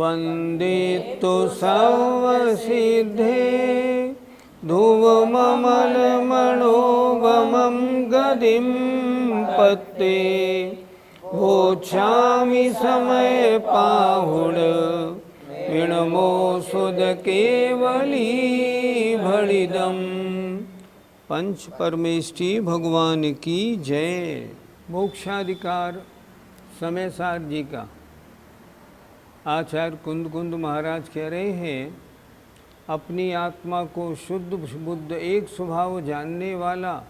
वन्दितु सर्वसिद्धे ध्रुवममलमणोगमं गतिं पत्ते भोच्छामि समय पाहुड विणमो सुद केवली भड़िदम। पंच परमेष्टि भगवान की जय। मोक्षाधिकार समय जी का आचार्य कुंद महाराज कह रहे हैं, अपनी आत्मा को शुद्ध बुद्ध एक स्वभाव जानने वाला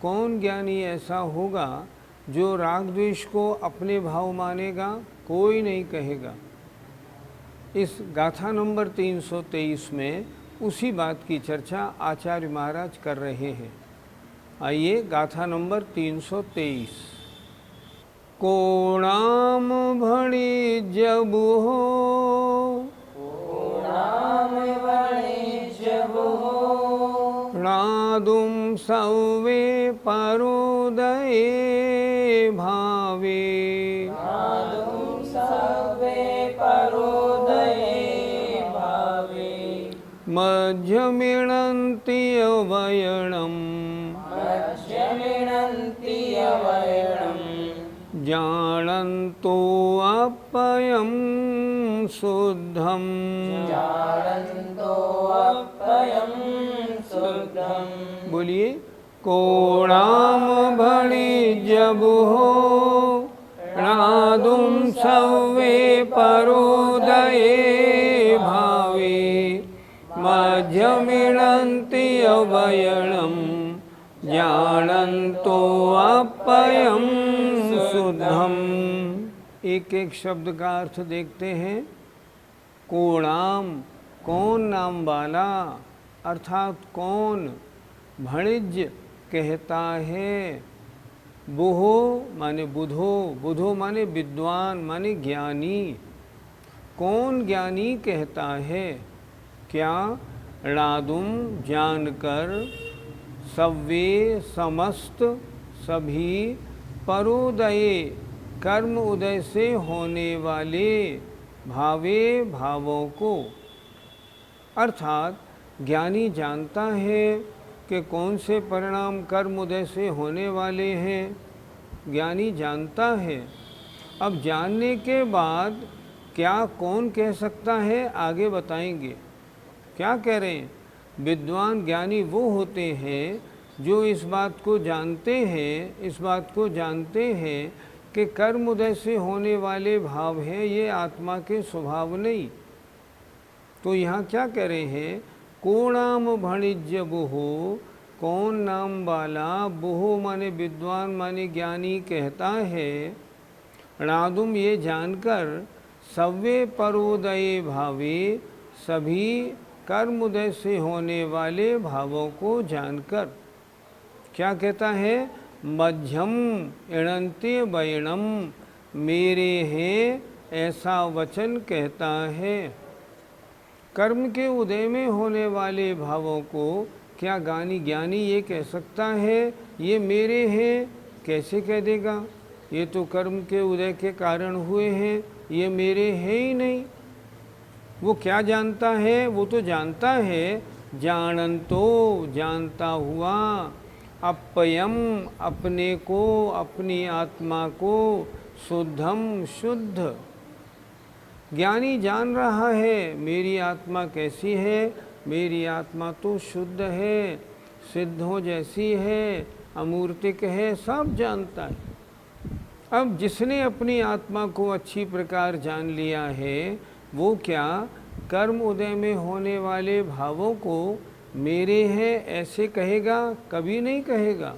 कौन ज्ञानी ऐसा होगा जो राग द्वेष को अपने भाव मानेगा? कोई नहीं कहेगा। इस गाथा नंबर 323 में उसी बात की चर्चा आचार्य महाराज कर रहे हैं। आइए गाथा नंबर 323। कोणाम भणी जब हो, नादुम सवे परोदये भावे, मध्यमिणन्ति अवयणम् जानन्तो अपयं शुद्धम्। बोलिए, कोणाम भणी जब हो, नादुम सवे परोदये भावे, मध्यमिणन्ति अवयणम् जानन्तो अपयं शुद्धम। एक एक शब्द का अर्थ देखते हैं। कोणाम कौन नाम वाला, अर्थात कौन भणिज कहता है। बुहो माने बुधो, बुधो माने विद्वान माने ज्ञानी। कौन ज्ञानी कहता है क्या? णादुम जानकर, सव्वे समस्त सभी, परोदय कर्म उदय से होने वाले, भावे भावों को। अर्थात ज्ञानी जानता है कि कौन से परिणाम कर्म उदय से होने वाले हैं, ज्ञानी जानता है। अब जानने के बाद क्या कौन कह सकता है, आगे बताएंगे। क्या कह रहे हैं? विद्वान ज्ञानी वो होते हैं जो इस बात को जानते हैं कि कर्म उदय से होने वाले भाव हैं, ये आत्मा के स्वभाव नहीं। तो यहाँ क्या कह रहे हैं? कोणाम भणिज्य बुहो, कौन नाम वाला, बुहो माने विद्वान माने ज्ञानी कहता है, णादुम ये जानकर, सव्वे परोदये भावे सभी कर्म उदय से होने वाले भावों को जानकर। क्या कहता है? मध्यम इणन्ति वैणम, मेरे हैं ऐसा वचन कहता है। कर्म के उदय में होने वाले भावों को क्या ज्ञानी ये कह सकता है ये मेरे हैं? कैसे कह देगा? ये तो कर्म के उदय के कारण हुए हैं, ये मेरे हैं ही नहीं। वो क्या जानता है? वो तो जानता है जानन्तो जानता हुआ, अपयम अपने को, अपनी आत्मा को, शुद्धम शुद्ध। ज्ञानी जान रहा है मेरी आत्मा कैसी है, मेरी आत्मा तो शुद्ध है, सिद्धों जैसी है, अमूर्तिक है, सब जानता है। अब जिसने अपनी आत्मा को अच्छी प्रकार जान लिया है, वो क्या कर्म उदय में होने वाले भावों को मेरे हैं ऐसे कहेगा? कभी नहीं कहेगा।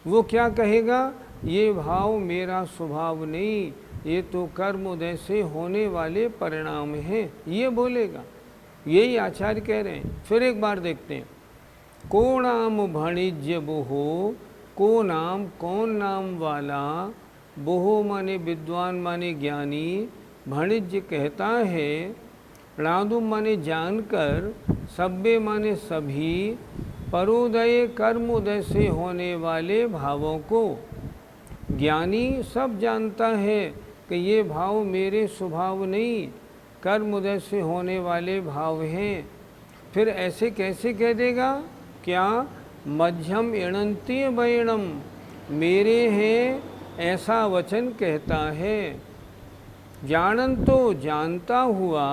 वो क्या कहेगा? ये भाव मेरा स्वभाव नहीं, ये तो कर्म उदय से होने वाले परिणाम हैं, ये बोलेगा। यही आचार्य कह रहे हैं। फिर एक बार देखते हैं। को नाम भणिज्य बुहो, को नाम कौन नाम वाला, बुहो माने विद्वान माने ज्ञानी, भणिज्य कहता है, णादुम माने जानकर, सब्बे माने सभी, परोदय कर्म उदय से होने वाले भावों को। ज्ञानी सब जानता है कि ये भाव मेरे स्वभाव नहीं, कर्म उदय से होने वाले भाव हैं। फिर ऐसे कैसे कह देगा? क्या? मध्यम इणंती बैणम, मेरे हैं ऐसा वचन कहता है। जानन तो जानता हुआ,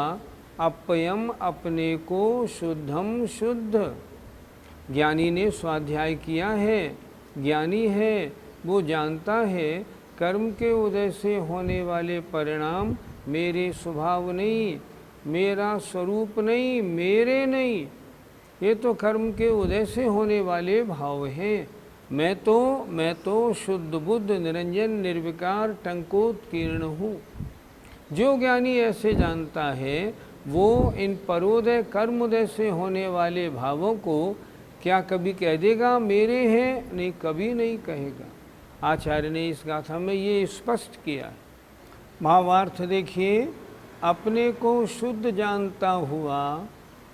अपयम अपने को, शुद्धम शुद्ध। ज्ञानी ने स्वाध्याय किया है, ज्ञानी है, वो जानता है कर्म के उदय से होने वाले परिणाम मेरे स्वभाव नहीं, मेरा स्वरूप नहीं, मेरे नहीं, ये तो कर्म के उदय से होने वाले भाव हैं। मैं तो शुद्ध बुद्ध निरंजन निर्विकार टंकोत्कीर्ण हूँ। जो ज्ञानी ऐसे जानता है वो इन परोदय कर्मोदय से होने वाले भावों को क्या कभी कह देगा मेरे हैं? नहीं, कभी नहीं कहेगा। आचार्य ने इस गाथा में ये स्पष्ट किया है। भावार्थ देखिए, अपने को शुद्ध जानता हुआ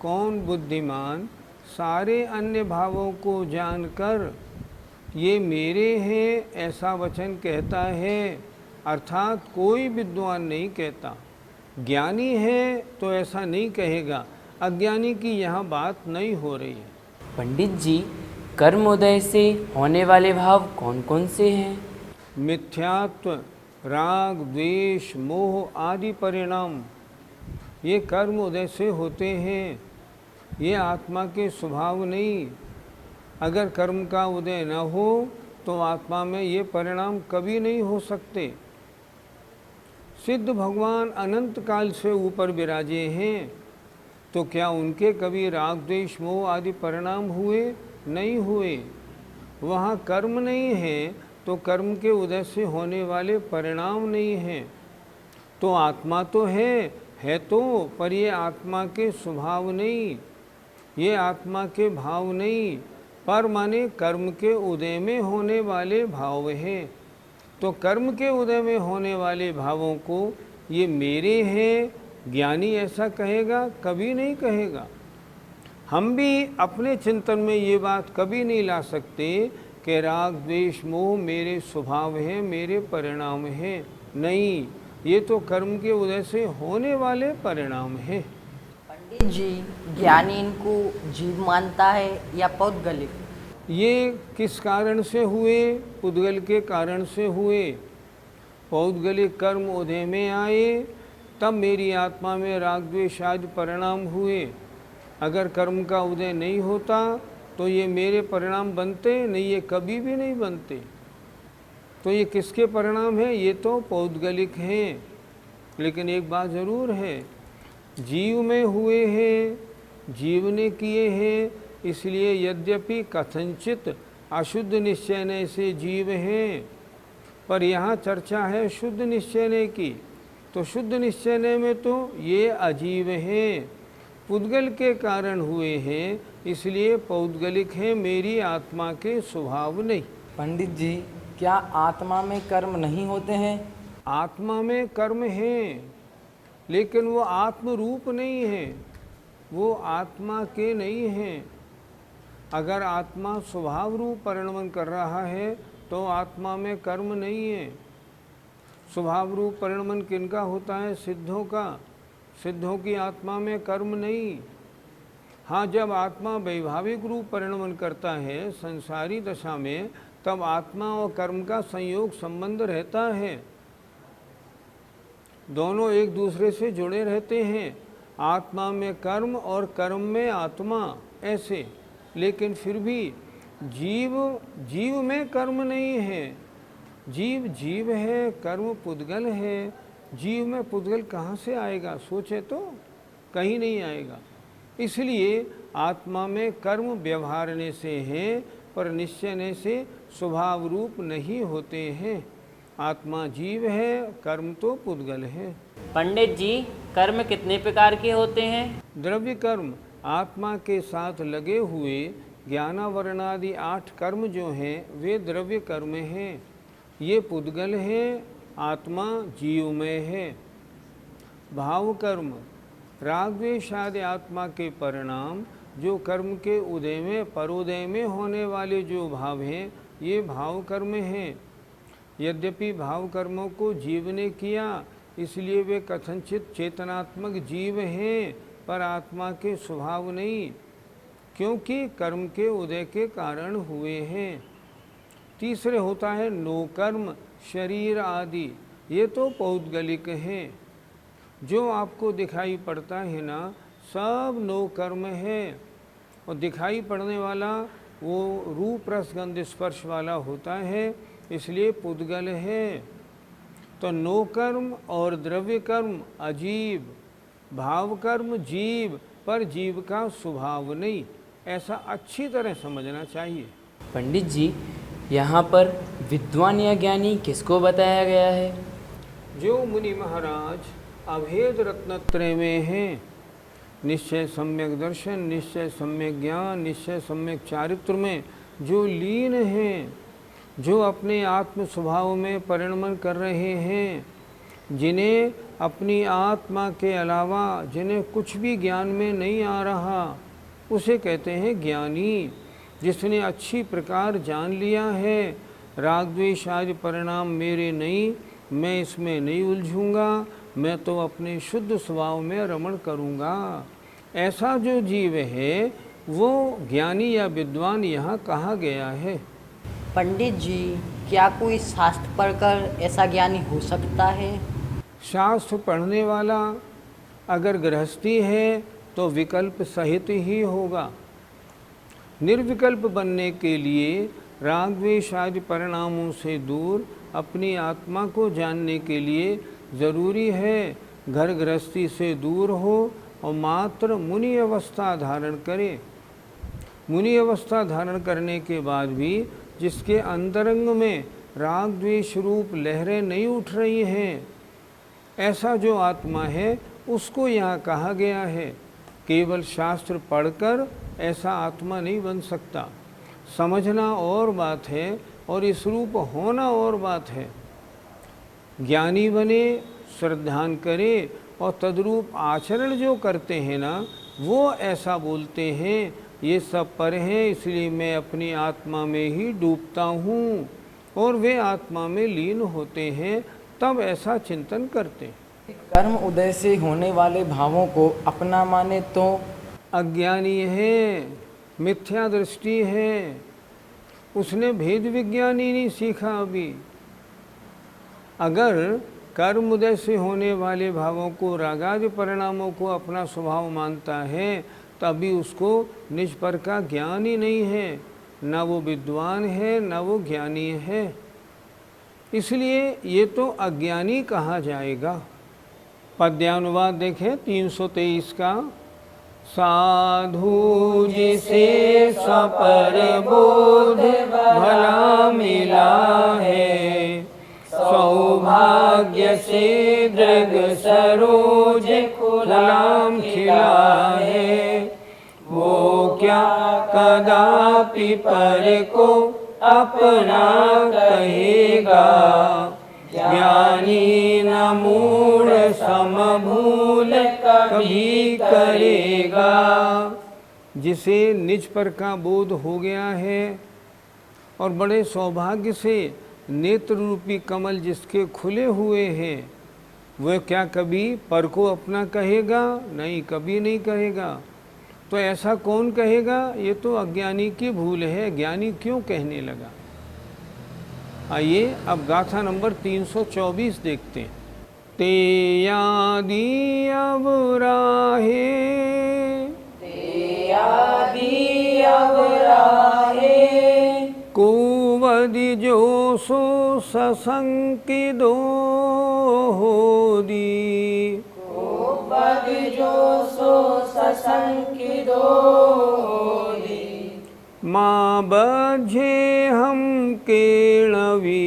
कौन बुद्धिमान सारे अन्य भावों को जानकर ये मेरे हैं ऐसा वचन कहता है, अर्थात कोई विद्वान नहीं कहता। ज्ञानी है तो ऐसा नहीं कहेगा, अज्ञानी की यहाँ बात नहीं हो रही है। पंडित जी, कर्मोदय से होने वाले भाव कौन कौन से हैं? मिथ्यात्व, राग, द्वेष, मोह आदि परिणाम ये कर्म उदय से होते हैं, ये आत्मा के स्वभाव नहीं। अगर कर्म का उदय न हो तो आत्मा में ये परिणाम कभी नहीं हो सकते। सिद्ध भगवान अनंत काल से ऊपर विराजे हैं, तो क्या उनके कभी राग द्वेष मोह आदि परिणाम हुए? नहीं हुए। वहाँ कर्म नहीं है तो कर्म के उदय से होने वाले परिणाम नहीं हैं। तो आत्मा तो है तो, पर ये आत्मा के स्वभाव नहीं, ये आत्मा के भाव नहीं, पर माने कर्म के उदय में होने वाले भाव हैं। तो कर्म के उदय में होने वाले भावों को ये मेरे हैं, ज्ञानी ऐसा कहेगा? कभी नहीं कहेगा। हम भी अपने चिंतन में ये बात कभी नहीं ला सकते कि राग द्वेष मोह मेरे स्वभाव हैं, मेरे परिणाम हैं। नहीं, ये तो कर्म के उदय से होने वाले परिणाम हैं। पंडित जी, ज्ञानी इनको जीव मानता है या पौद्गलिक? ये किस कारण से हुए? पुद्गल के कारण से हुए। पौद्गलिक कर्म उदय में आए तब मेरी आत्मा में राग द्वेष आदि परिणाम हुए। अगर कर्म का उदय नहीं होता तो ये मेरे परिणाम बनते नहीं, ये कभी भी नहीं बनते। तो ये किसके परिणाम हैं? ये तो पौद्गलिक हैं। लेकिन एक बात ज़रूर है, जीव में हुए हैं, जीव ने किए हैं, इसलिए यद्यपि कथनचित अशुद्ध निश्चय से जीव हैं, पर यहाँ चर्चा है शुद्ध निश्चय की। तो शुद्ध निश्चय में तो ये अजीव हैं, पुद्गल के कारण हुए हैं, इसलिए पौद्गलिक हैं, मेरी आत्मा के स्वभाव नहीं। पंडित जी, क्या आत्मा में कर्म नहीं होते हैं? आत्मा में कर्म हैं, लेकिन वो आत्म रूप नहीं है, वो आत्मा के नहीं हैं। अगर आत्मा स्वभाव रूप परिणमन कर रहा है तो आत्मा में कर्म नहीं है। स्वभाव रूप परिणमन किनका होता है? सिद्धों का। सिद्धों की आत्मा में कर्म नहीं। हाँ, जब आत्मा वैभाविक रूप परिणमन करता है संसारी दशा में, तब आत्मा और कर्म का संयोग संबंध रहता है, दोनों एक दूसरे से जुड़े रहते हैं। आत्मा में कर्म और कर्म में आत्मा, ऐसे। लेकिन फिर भी जीव में कर्म नहीं है। जीव जीव है, कर्म पुद्गल है। जीव में पुद्गल कहाँ से आएगा? सोचे तो कहीं नहीं आएगा। इसलिए आत्मा में कर्म व्यवहारने से हैं, पर निश्चयने से स्वभाव रूप नहीं होते हैं। आत्मा जीव है, कर्म तो पुद्गल है। पंडित जी, कर्म कितने प्रकार के होते हैं? द्रव्य कर्म आत्मा के साथ लगे हुए ज्ञानावरणादि 8 कर्म जो हैं वे द्रव्य कर्म हैं, ये पुद्गल हैं, आत्मा जीवमय है। भाव कर्म राग द्वेष आदि आत्मा के परिणाम, जो कर्म के उदय में परोदय में होने वाले जो भाव हैं ये भाव कर्म हैं। यद्यपि भाव कर्मों को जीव ने किया, इसलिए वे कथनचित चेतनात्मक जीव हैं, पर आत्मा के स्वभाव नहीं, क्योंकि कर्म के उदय के कारण हुए हैं। तीसरे होता है नो कर्म, शरीर आदि, ये तो पौद्गलिक हैं। जो आपको दिखाई पड़ता है ना, सब नो कर्म है, और दिखाई पड़ने वाला वो रूप रस गंध स्पर्श वाला होता है, इसलिए पुद्गल है। तो नो कर्म और द्रव्य कर्म अजीव, भाव कर्म जीव, पर जीव का स्वभाव नहीं, ऐसा अच्छी तरह समझना चाहिए। पंडित जी, यहाँ पर विद्वान या ज्ञानी किसको बताया गया है? जो मुनि महाराज अभेद रत्नत्रय में हैं, निश्चय सम्यक दर्शन, निश्चय सम्यक ज्ञान, निश्चय सम्यक चारित्र में जो लीन हैं, जो अपने आत्म स्वभाव में परिणमन कर रहे हैं, जिन्हें अपनी आत्मा के अलावा जिन्हें कुछ भी ज्ञान में नहीं आ रहा, उसे कहते हैं ज्ञानी। जिसने अच्छी प्रकार जान लिया है राग द्वेष आदि परिणाम मेरे नहीं, मैं इसमें नहीं उलझूंगा, मैं तो अपने शुद्ध स्वभाव में रमण करूंगा, ऐसा जो जीव है वो ज्ञानी या विद्वान यहाँ कहा गया है। पंडित जी, क्या कोई शास्त्र पढ़कर ऐसा ज्ञानी हो सकता है? शास्त्र पढ़ने वाला अगर गृहस्थी है तो विकल्प सहित ही होगा। निर्विकल्प बनने के लिए राग द्वेष आदि परिणामों से दूर अपनी आत्मा को जानने के लिए ज़रूरी है घर गृहस्थी से दूर हो और मात्र मुनि अवस्था धारण करे। मुनि अवस्था धारण करने के बाद भी जिसके अंतरंग में राग द्वेष रूप लहरें नहीं उठ रही हैं, ऐसा जो आत्मा है उसको यहाँ कहा गया है। केवल शास्त्र पढ़कर ऐसा आत्मा नहीं बन सकता। समझना और बात है और इस रूप होना और बात है। ज्ञानी बने, श्रद्धान करे और तद्रूप आचरण जो करते हैं ना, वो ऐसा बोलते हैं ये सब पर हैं, इसलिए मैं अपनी आत्मा में ही डूबता हूँ, और वे आत्मा में लीन होते हैं, तब ऐसा चिंतन करते हैं। कर्म उदय से होने वाले भावों को अपना माने तो अज्ञानी है, मिथ्या दृष्टि है, उसने भेद विज्ञान ही नहीं सीखा अभी। अगर कर्म उदय से होने वाले भावों को, रागादि परिणामों को अपना स्वभाव मानता है, तभी उसको निज पर का ज्ञान ही नहीं है, ना वो विद्वान है ना वो ज्ञानी है, इसलिए ये तो अज्ञानी कहा जाएगा। पद्यानुवाद देखें 323 का। साधु जिसे सपर बोध भला मिला है, सौभाग्य से दृग सरोज गुलाम खिला है, वो क्या कदापि पर को अपना कहेगा, ज्ञानी न मूढ़ समभूल कभी करेगा। जिसे निज पर का बोध हो गया है और बड़े सौभाग्य से नेत्र रूपी कमल जिसके खुले हुए हैं, वह क्या कभी पर को अपना कहेगा? नहीं, कभी नहीं कहेगा। तो ऐसा कौन कहेगा? ये तो अज्ञानी की भूल है, ज्ञानी क्यों कहने लगा। आइए अब गाथा नंबर 324 देखते हैं। ते यादी अब राहे, ते यादी अब राहे, कुवदि जो सो ससंकी दो दी, कुवदि जो सो ससंकी दो दी, माँ बझे हम केणवी,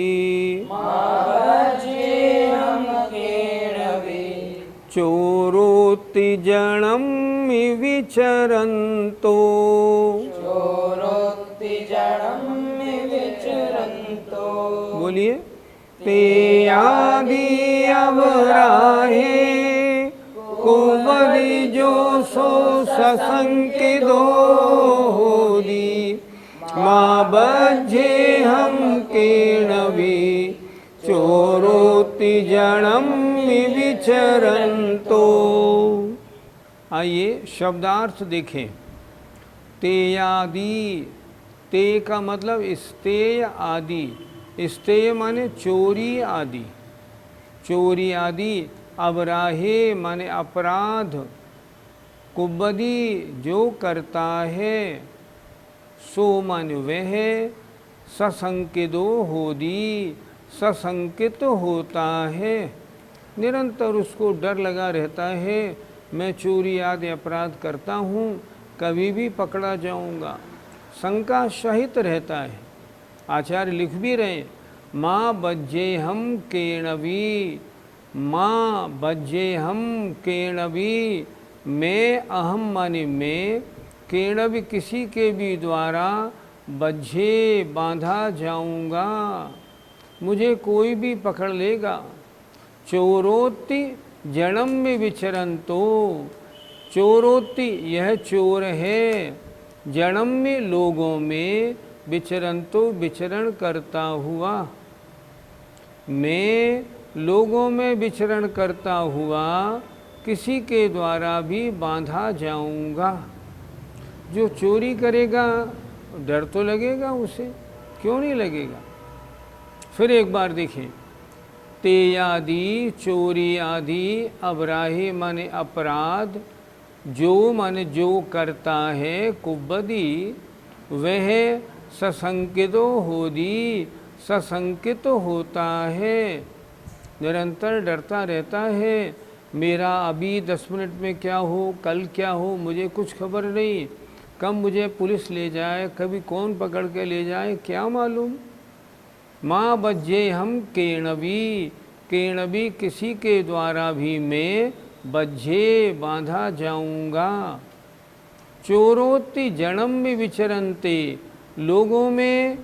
माँ बझे हम केणवी, चोरोति जणम विचरन्तो, चोरोति जणम विचरन्तो। बोलिए। ते आदि अब राहे, कुवदि जो सो ससंकी दो दी, माँ बझे हम केणवी, जड़म विचरन्तो। आइए शब्दार्थ देखें। तेयादि, ते का मतलब स्तेय आदि, स्तेय माने चोरी आदि, चोरी आदि। अबराहे माने अपराध, कुबदी जो करता है, सो माने वह, ससंकितो होदी सशंकित होता है, निरंतर उसको डर लगा रहता है, मैं चोरी आदि अपराध करता हूँ, कभी भी पकड़ा जाऊँगा, शंका सहित रहता है। आचार्य लिख भी रहे, माँ बज्जे हम केणवी, माँ बज्जे हम केणवी, मैं अहम माने मैं, केणवी किसी के भी द्वारा, बज्झे बांधा जाऊँगा, मुझे कोई भी पकड़ लेगा। चोरोति जन्म में विचरन्तो, चोरोति यह चोर है, जन्म में लोगों में, विचरन्तो विचरण करता हुआ, मैं लोगों में विचरण करता हुआ किसी के द्वारा भी बांधा जाऊंगा। जो चोरी करेगा डर तो लगेगा उसे, क्यों नहीं लगेगा। फिर एक बार देखें, तेयादि चोरी आदि, अबराहे माने अपराध, जो माने जो करता है, कुबदी वह, सशंकितो होदी सशंकित होता है, निरंतर डरता रहता है, मेरा अभी 10 मिनट में क्या हो, कल क्या हो, मुझे कुछ खबर नहीं, कब मुझे पुलिस ले जाए, कभी कौन पकड़ के ले जाए, क्या मालूम। माँ बज्जे हम केणवी, केणवी किसी के द्वारा भी मैं, बज्झे बांधा जाऊंगा। चोरोति जन्म में विचरन्ते, लोगों में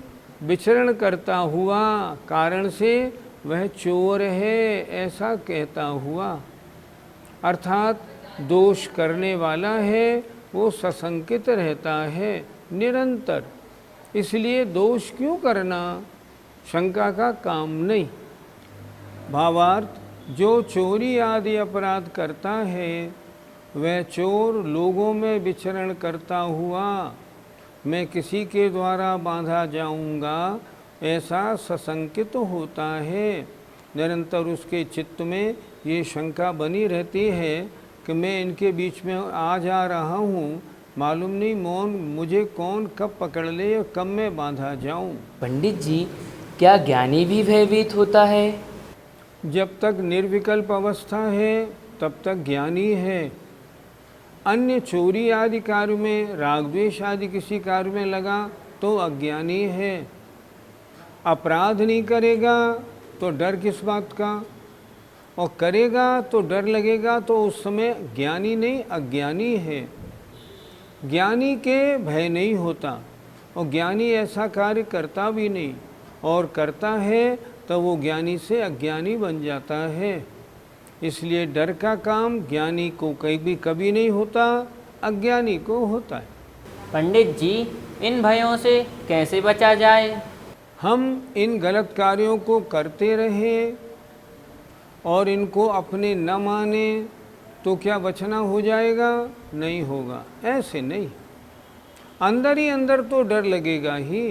विचरण करता हुआ, कारण से वह चोर है ऐसा कहता हुआ, अर्थात दोष करने वाला है, वो सशंकित रहता है निरंतर, इसलिए दोष क्यों करना, शंका का काम नहीं। भावार्थ, जो चोरी आदि अपराध करता है वह चोर लोगों में विचरण करता हुआ, मैं किसी के द्वारा बांधा जाऊंगा ऐसा सशंकित होता है, निरंतर उसके चित्त में ये शंका बनी रहती है कि मैं इनके बीच में आ जा रहा हूँ, मालूम नहीं मुझे कौन कब पकड़ ले और कब मैं बांधा जाऊँ। पंडित जी, क्या ज्ञानी भी भयभीत होता है? जब तक निर्विकल्प अवस्था है तब तक ज्ञानी है। अन्य चोरी आदि कार्य में, राग द्वेष आदि किसी कार्य में लगा तो अज्ञानी है। अपराध नहीं करेगा तो डर किस बात का, और करेगा तो डर लगेगा, तो उस समय ज्ञानी नहीं अज्ञानी है। ज्ञानी के भय नहीं होता, और ज्ञानी ऐसा कार्य करता भी नहीं, और करता है तो वो ज्ञानी से अज्ञानी बन जाता है। इसलिए डर का काम ज्ञानी को कभी नहीं होता, अज्ञानी को होता है। पंडित जी, इन भयों से कैसे बचा जाए? हम इन गलत कार्यों को करते रहें और इनको अपने न माने तो क्या बचना हो जाएगा? नहीं होगा, ऐसे नहीं। अंदर ही अंदर तो डर लगेगा ही,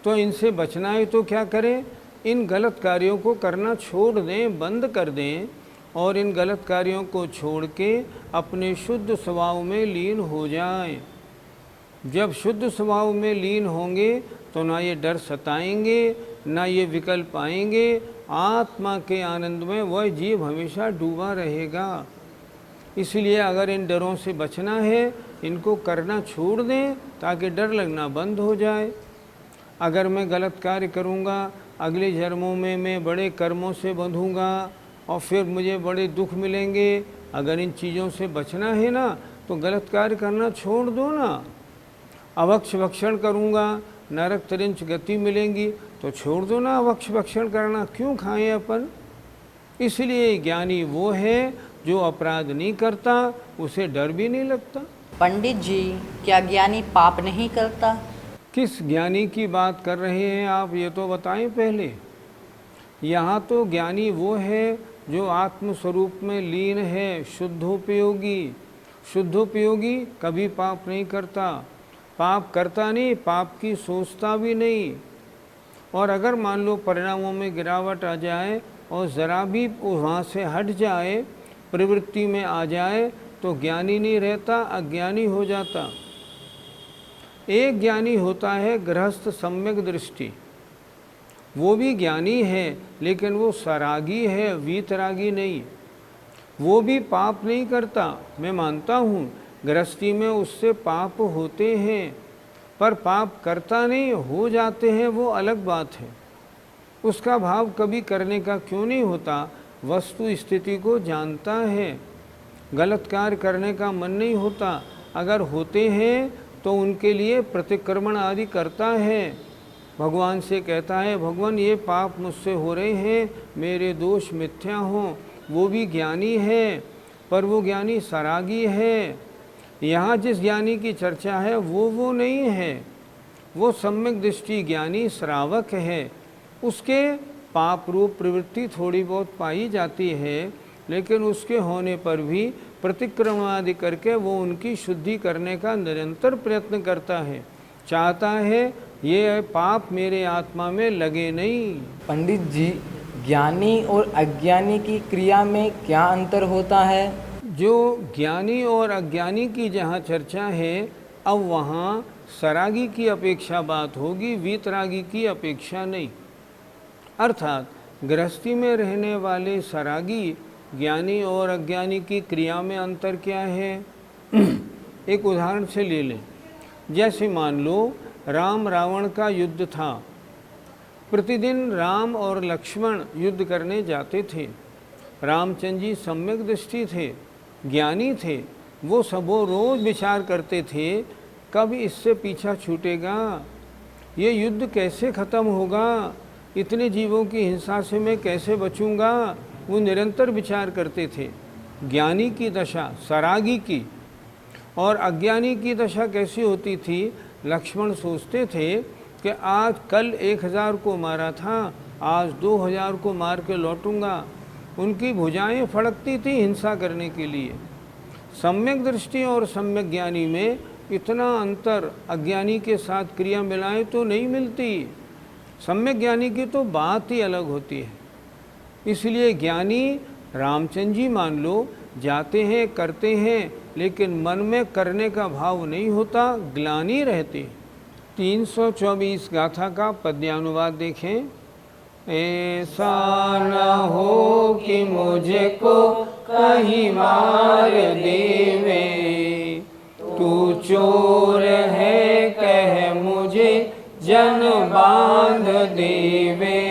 तो इनसे बचना है तो क्या करें? इन गलत कार्यों को करना छोड़ दें, बंद कर दें, और इन गलत कार्यों को छोड़ के अपने शुद्ध स्वभाव में लीन हो जाएं। जब शुद्ध स्वभाव में लीन होंगे तो ना ये डर सताएंगे, ना ये विकल्प आएंगे। आत्मा के आनंद में वह जीव हमेशा डूबा रहेगा। इसलिए अगर इन डरों से बचना है, इनको करना छोड़ दें ताकि डर लगना बंद हो जाए। अगर मैं गलत कार्य करूँगा, अगले जन्मों में मैं बड़े कर्मों से बंधूँगा और फिर मुझे बड़े दुख मिलेंगे। अगर इन चीज़ों से बचना है ना, तो गलत कार्य करना छोड़ दो ना। अवक्ष भक्षण करूँगा, नरक तरिंच गति मिलेंगी, तो छोड़ दो ना अवक्ष भक्षण करना, क्यों खाएं अपन। इसलिए ज्ञानी वो है जो अपराध नहीं करता, उसे डर भी नहीं लगता। पंडित जी, क्या ज्ञानी पाप नहीं करता? किस ज्ञानी की बात कर रहे हैं आप, ये तो बताएं पहले। यहाँ तो ज्ञानी वो है जो आत्म स्वरूप में लीन है, शुद्धोपयोगी। शुद्धोपयोगी कभी पाप नहीं करता, पाप करता नहीं, पाप की सोचता भी नहीं। और अगर मान लो परिणामों में गिरावट आ जाए और ज़रा भी वहाँ से हट जाए, प्रवृत्ति में आ जाए, तो ज्ञानी नहीं रहता, अज्ञानी हो जाता। एक ज्ञानी होता है गृहस्थ सम्यक दृष्टि, वो भी ज्ञानी है लेकिन वो सरागी है, वीतरागी नहीं। वो भी पाप नहीं करता, मैं मानता हूँ गृहस्थी में उससे पाप होते हैं, पर पाप करता नहीं, हो जाते हैं, वो अलग बात है। उसका भाव कभी करने का क्यों नहीं होता, वस्तु स्थिति को जानता है, गलत कार्य करने का मन नहीं होता। अगर होते हैं तो उनके लिए प्रतिक्रमण आदि करता है, भगवान से कहता है भगवान ये पाप मुझसे हो रहे हैं, मेरे दोष मिथ्या हों। वो भी ज्ञानी है, पर वो ज्ञानी सरागी है। यहाँ जिस ज्ञानी की चर्चा है वो नहीं है, वो सम्यक दृष्टि ज्ञानी श्रावक है। उसके पाप रूप प्रवृत्ति थोड़ी बहुत पाई जाती है, लेकिन उसके होने पर भी प्रतिक्रमण आदि करके वो उनकी शुद्धि करने का निरंतर प्रयत्न करता है, चाहता है ये पाप मेरे आत्मा में लगे नहीं। पंडित जी, ज्ञानी और अज्ञानी की क्रिया में क्या अंतर होता है? जो ज्ञानी और अज्ञानी की जहाँ चर्चा है, अब वहाँ सरागी की अपेक्षा बात होगी, वीतरागी की अपेक्षा नहीं। अर्थात गृहस्थी में रहने वाले सरागी ज्ञानी और अज्ञानी की क्रिया में अंतर क्या है? एक उदाहरण से ले लें। जैसे मान लो राम रावण का युद्ध था, प्रतिदिन राम और लक्ष्मण युद्ध करने जाते थे। रामचंद्र जी सम्यक दृष्टि थे, ज्ञानी थे, वो सबो रोज विचार करते थे कब इससे पीछा छूटेगा, ये युद्ध कैसे ख़त्म होगा, इतने जीवों की हिंसा से मैं कैसे बचूंगा, वो निरंतर विचार करते थे। ज्ञानी की दशा सरागी की। और अज्ञानी की दशा कैसी होती थी? लक्ष्मण सोचते थे कि आज कल 1000 को मारा था, आज 2000 को मार के लौटूंगा। उनकी भुजाएं फड़कती थी हिंसा करने के लिए। सम्यक दृष्टि और सम्यक ज्ञानी में इतना अंतर अज्ञानी के साथ क्रिया मिलाएं तो नहीं मिलती। सम्यक ज्ञानी की तो बात ही अलग होती है। इसलिए ज्ञानी रामचंद्र जी मान लो जाते हैं, करते हैं, लेकिन मन में करने का भाव नहीं होता, ग्लानि रहती। 324 गाथा का पद्यानुवाद देखें। ऐसा न हो कि मुझको कहीं मार देवे, तू चोर है कह मुझे जन बांध देवे।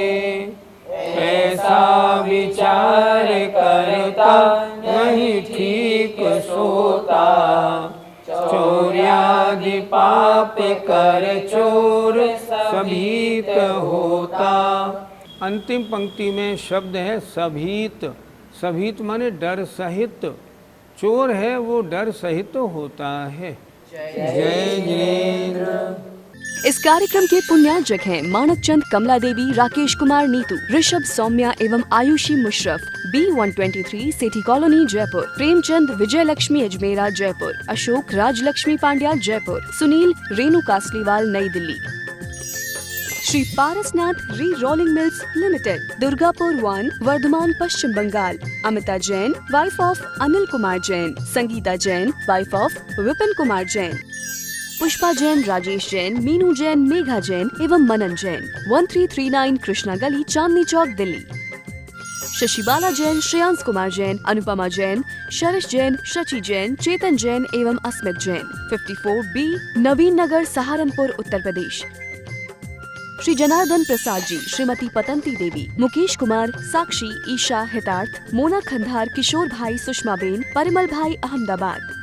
ऐसा विचार करता नहीं ठीक सोता, चोर्यादि पाप कर चोर सभीत होता। अंतिम पंक्ति में शब्द है सभीत। सभीत माने डर सहित। चोर है वो डर सहित होता है। जय जिनेंद्र। इस कार्यक्रम के पुण्यार्जक हैं मानक चंद, कमला देवी, राकेश कुमार नीतू, ऋषभ सौम्या एवं Aayushi Musharaf, B123 Sethi colony Jaipur, Premchand Vijay Lakshmi Ajmera Jaipur, Ashok Rajlakshmi Pandya Jaipur, Sunil Renu Kasliwal Nai Delhi. Shri Parasnath re rolling mills limited, Durgapur 1, Vardhaman Paschim Bangal. Amita Jain wife of Anil Kumar Jain, Sangeeta Jain wife of Vipin Kumar Jain, Pushpa Jain, Rajesh Jain, Meenu Jain, Megha Jain एवं मनन जैन, 1339 कृष्णा गली, चांदनी चौक, दिल्ली। शशिबाला जैन, श्रेयांश कुमार जैन, अनुपमा जैन, शरश जैन, शची जैन, चेतन जैन एवं अस्मित जैन, 54B नवीन नगर, सहारनपुर, उत्तर प्रदेश। श्री जनार्दन प्रसाद जी, श्रीमती पतंती देवी, मुकेश कुमार, साक्षी, ईशा, हितार्थ, मोना खंधार, किशोर भाई, सुषमा बेन, परिमल भाई, अहमदाबाद।